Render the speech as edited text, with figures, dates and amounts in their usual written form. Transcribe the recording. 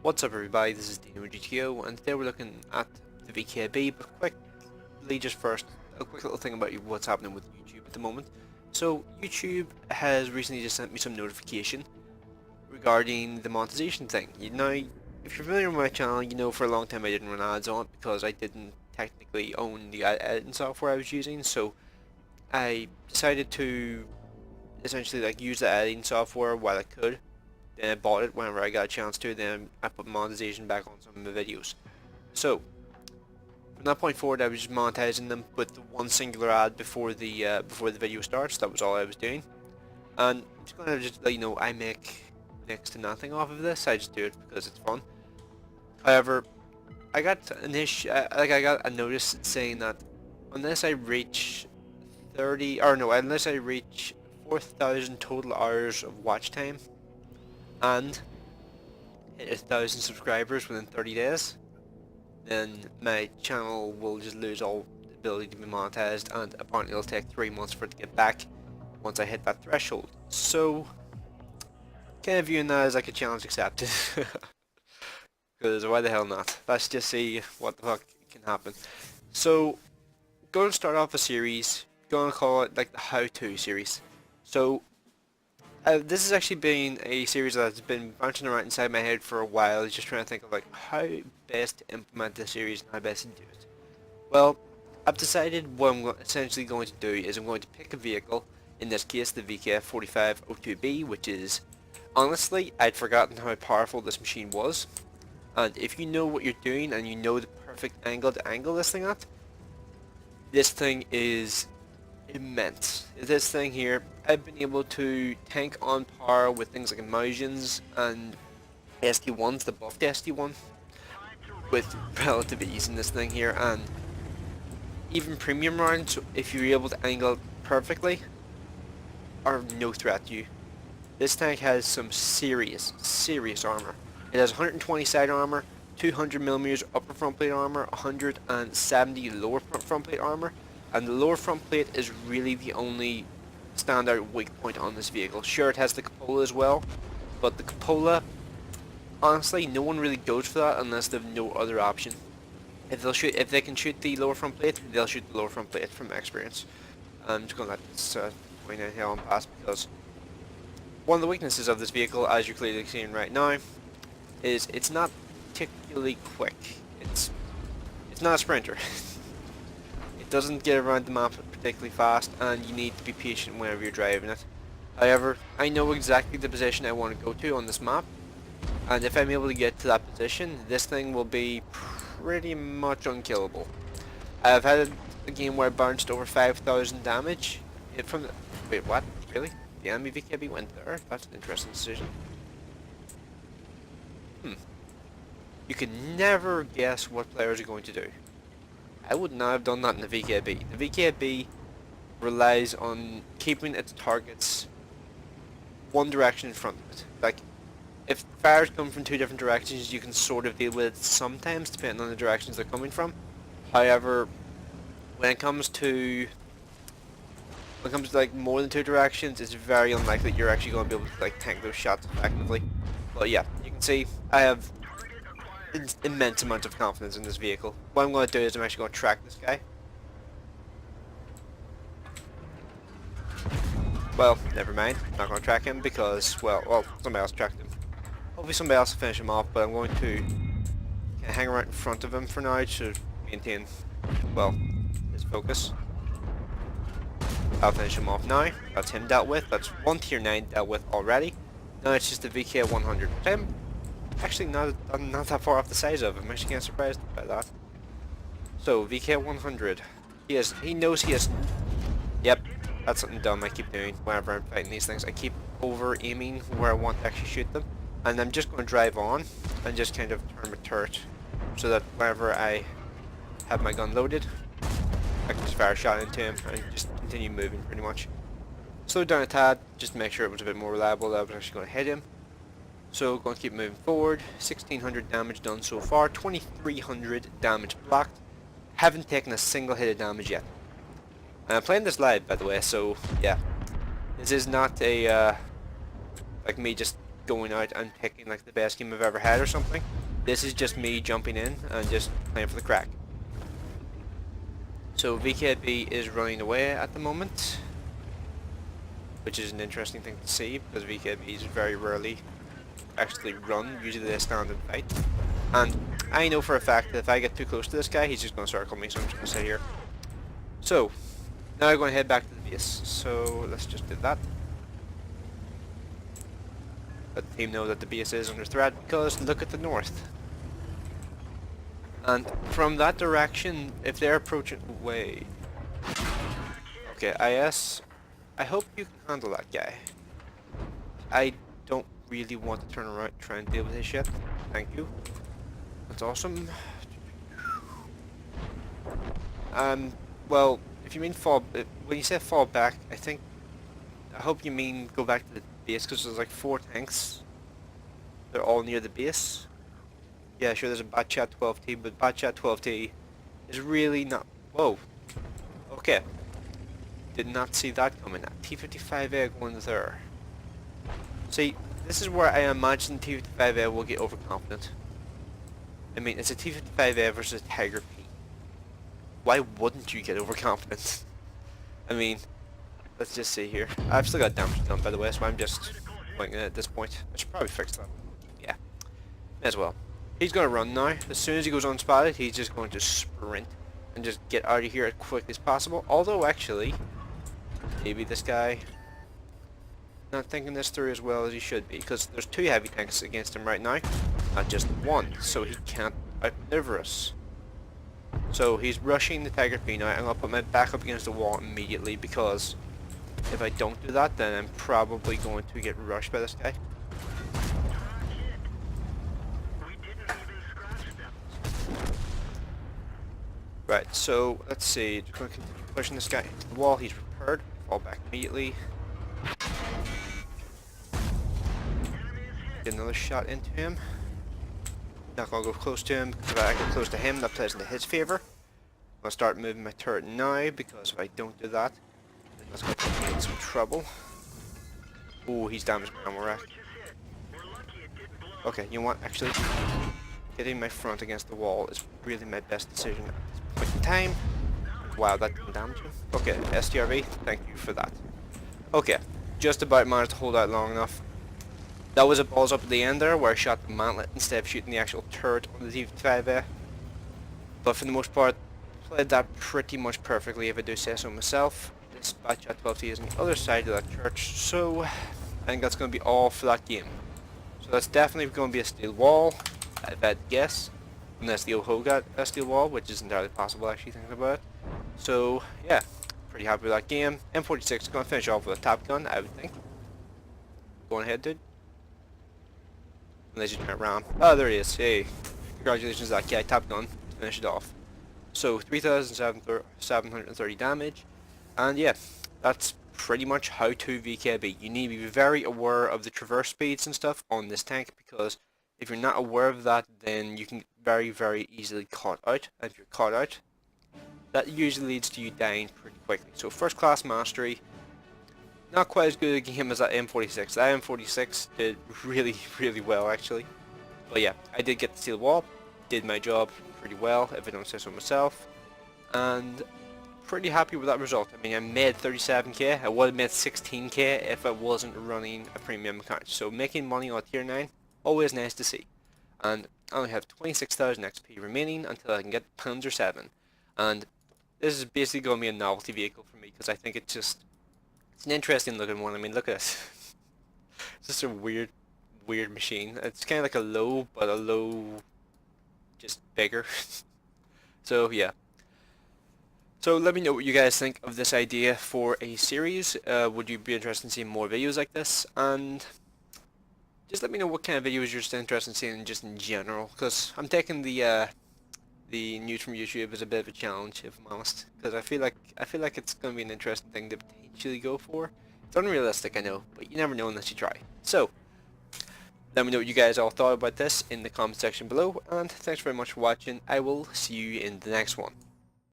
What's up everybody, this is DeanoGTO and today we're looking at the VKB, but quickly just first, a quick little thing about what's happening with YouTube at the moment. So YouTube has recently just sent me some notification regarding the monetization thing. Now, if you're familiar with my channel, you know for a long time I didn't run ads on it because I didn't technically own the editing software I was using, so I decided to essentially use the editing software while I could. Then I bought it whenever I got a chance to, then I put monetization back on some of my videos. So, from that point forward I was just monetizing them with the one singular ad before the video starts. That was all I was doing. And I'm just going to just let you know, I make next to nothing off of this. I just do it because it's fun. However, I got I got a notice saying that unless I reach 4,000 total hours of watch time and hit 1,000 subscribers within 30 days, then my channel will just lose all ability to be monetized, and apparently it'll take 3 months for it to get back once I hit that threshold. So, kind of viewing that as like a challenge accepted. Because why the hell not? Let's just see what the fuck can happen. So, going to start off a series, going to call it like the how-to series. So, this has actually been a series that's been bouncing around inside my head for a while, just trying to think of like how best to implement this series and how best to do it. Well, I've decided what I'm essentially going to do is I'm going to pick a vehicle, in this case the VK4502B, which is, honestly, I'd forgotten how powerful this machine was. And if you know what you're doing and you know the perfect angle to angle this thing at, this thing is immense. This thing here, I've been able to tank on par with things like Immersions and SD1s, the buffed SD1, with relative ease in this thing here, and even premium rounds, if you're able to angle it perfectly, are no threat to you. This tank has some serious armor. It has 120 side armor, 200mm upper front plate armor, 170 lower front plate armor, and the lower front plate is really the only standout weak point on this vehicle. Sure, it has the cupola as well, but the cupola, honestly, no one really goes for that unless they have no other option. If they can shoot the lower front plate, they'll shoot the lower front plate from experience. I'm just gonna let this point in here on pass, because one of the weaknesses of this vehicle, as you're clearly seeing right now, is it's not particularly quick. It's not a sprinter. It doesn't get around the map particularly fast, and you need to be patient whenever you're driving it. However, I know exactly the position I want to go to on this map, and if I'm able to get to that position, this thing will be pretty much unkillable. I've had a game where I bounced over 5,000 damage from the... Wait, what? Really? The enemy VKB went there? That's an interesting decision. You can never guess what players are going to do. I would not have done that in the VKB. The VKB relies on keeping its targets one direction in front of it. Like, if fires come from two different directions, you can sort of deal with it sometimes, depending on the directions they're coming from. However, when it comes to like more than two directions, it's very unlikely that you're actually going to be able to like tank those shots effectively. But yeah, you can see I have immense amount of confidence in this vehicle. What I'm going to do is I'm actually going to track this guy. Well, never mind. I'm not going to track him because, well, somebody else tracked him. Hopefully somebody else will finish him off, but I'm going to hang around in front of him for now to maintain, well, his focus. I'll finish him off now. That's him dealt with. That's one tier 9 dealt with already. Now it's just the VK100, which I'm actually not that far off the size of. I'm actually getting surprised by that. So VK100, he knows he has. Yep, that's something dumb I keep doing whenever I'm fighting these things. I keep over aiming where I want to actually shoot them, and I'm just going to drive on and just kind of turn my turret so that whenever I have my gun loaded, I can just fire a shot into him and just continue moving pretty much. Slow down a tad, just to make sure it was a bit more reliable that I was actually going to hit him. So, going to keep moving forward. 1,600 damage done so far. 2,300 damage blocked. Haven't taken a single hit of damage yet. And I'm playing this live, by the way, so yeah. This is not a, like me just going out and picking like the best game I've ever had or something. This is just me jumping in and just playing for the crack. So VKB is running away at the moment, which is an interesting thing to see because VKBs very rarely actually run. Usually they stand and fight. And I know for a fact that if I get too close to this guy, he's just going to circle me, so I'm just going to sit here. So now I'm going to head back to the base. So let's just do that. Let the team know that the base is under threat because look at the north. And from that direction, if they're approaching... Wait. Okay, IS. I hope you can handle that guy. I don't really want to turn around and try and deal with his shit. Thank you. That's awesome. Well, if you mean fall... When you say fall back, I hope you mean go back to the base, because there's like 4 tanks. They're all near the base. Yeah, sure, there's a Batchat 12T, but Batchat 12T is really not... Whoa. Okay. Did not see that coming. T55A going there. See, this is where I imagine T55A will get overconfident. I mean, it's a T55A versus a Tiger P. Why wouldn't you get overconfident? I mean, let's just see here. I've still got damage done, by the way, so I'm just winging it at this point. I should probably fix that. Yeah, may as well. He's going to run now. As soon as he goes unspotted, he's just going to sprint and just get out of here as quickly as possible. Although, actually, maybe this guy not thinking this through as well as he should be, because there's 2 heavy tanks against him right now, not just 1, so he can't outmaneuver us. So he's rushing the Tiger P now. I'm going to put my back up against the wall immediately, because if I don't do that, then I'm probably going to get rushed by this guy. Right, so let's see. Just going to continue pushing this guy into the wall. He's repaired. Fall back immediately. Get another shot into him. Not going to go close to him, because if I get close to him, that plays into his favour. I'm going to start moving my turret now, because if I don't do that, then that's going to put me in some trouble. Oh, he's damaged my ammo rack. Okay, you know what, actually, getting my front against the wall is really my best decision at this point in time. Wow, that didn't damage him. Okay, STRV, thank you for that. Okay, just about managed to hold out long enough. That was a balls up at the end there, where I shot the mantlet instead of shooting the actual turret on the T55A. But for the most part, played that pretty much perfectly, if I do say so myself. This Batchat 12T is on the other side of that church, so I think that's going to be all for that game. So that's definitely going to be a steel wall, if I'd guess. Unless the OHO got a steel wall, which is entirely possible actually thinking about it. So, yeah, pretty happy with that game. M46 is going to finish off with a top gun, I would think. Going ahead, dude. Unless you turn it around. Oh, there he is. Hey, congratulations, that guy. Top gun to finish it off. So 3,730 damage, and yeah, that's pretty much how to VKB. You need to be very aware of the traverse speeds and stuff on this tank, because if you're not aware of that, then you can get very, very easily caught out. And if you're caught out, that usually leads to you dying pretty quickly. So first class mastery. Not quite as good a game as that M46. That M46 did really, really well actually. But yeah, I did get the steel wall, did my job pretty well, if I don't say so myself. And pretty happy with that result. I mean, I made 37k, I would have made 16k if I wasn't running a premium account. So making money on tier 9, always nice to see. And I only have 26,000 XP remaining until I can get Panzer 7. And this is basically going to be a novelty vehicle for me, because I think it's an interesting looking one. I mean, look at this. It's just a weird machine. It's kind of like a low, but a low just bigger. So yeah. So let me know what you guys think of this idea for a series. Would you be interested in seeing more videos like this? And just let me know what kind of videos you're still interested in seeing just in general, because I'm taking the news from YouTube as a bit of a challenge, if I'm honest, because I feel like it's going to be an interesting thing to potentially go for. It's unrealistic, I know, but you never know unless you try. So let me know what you guys all thought about this in the comment section below, and thanks very much for watching. I will see you in the next one.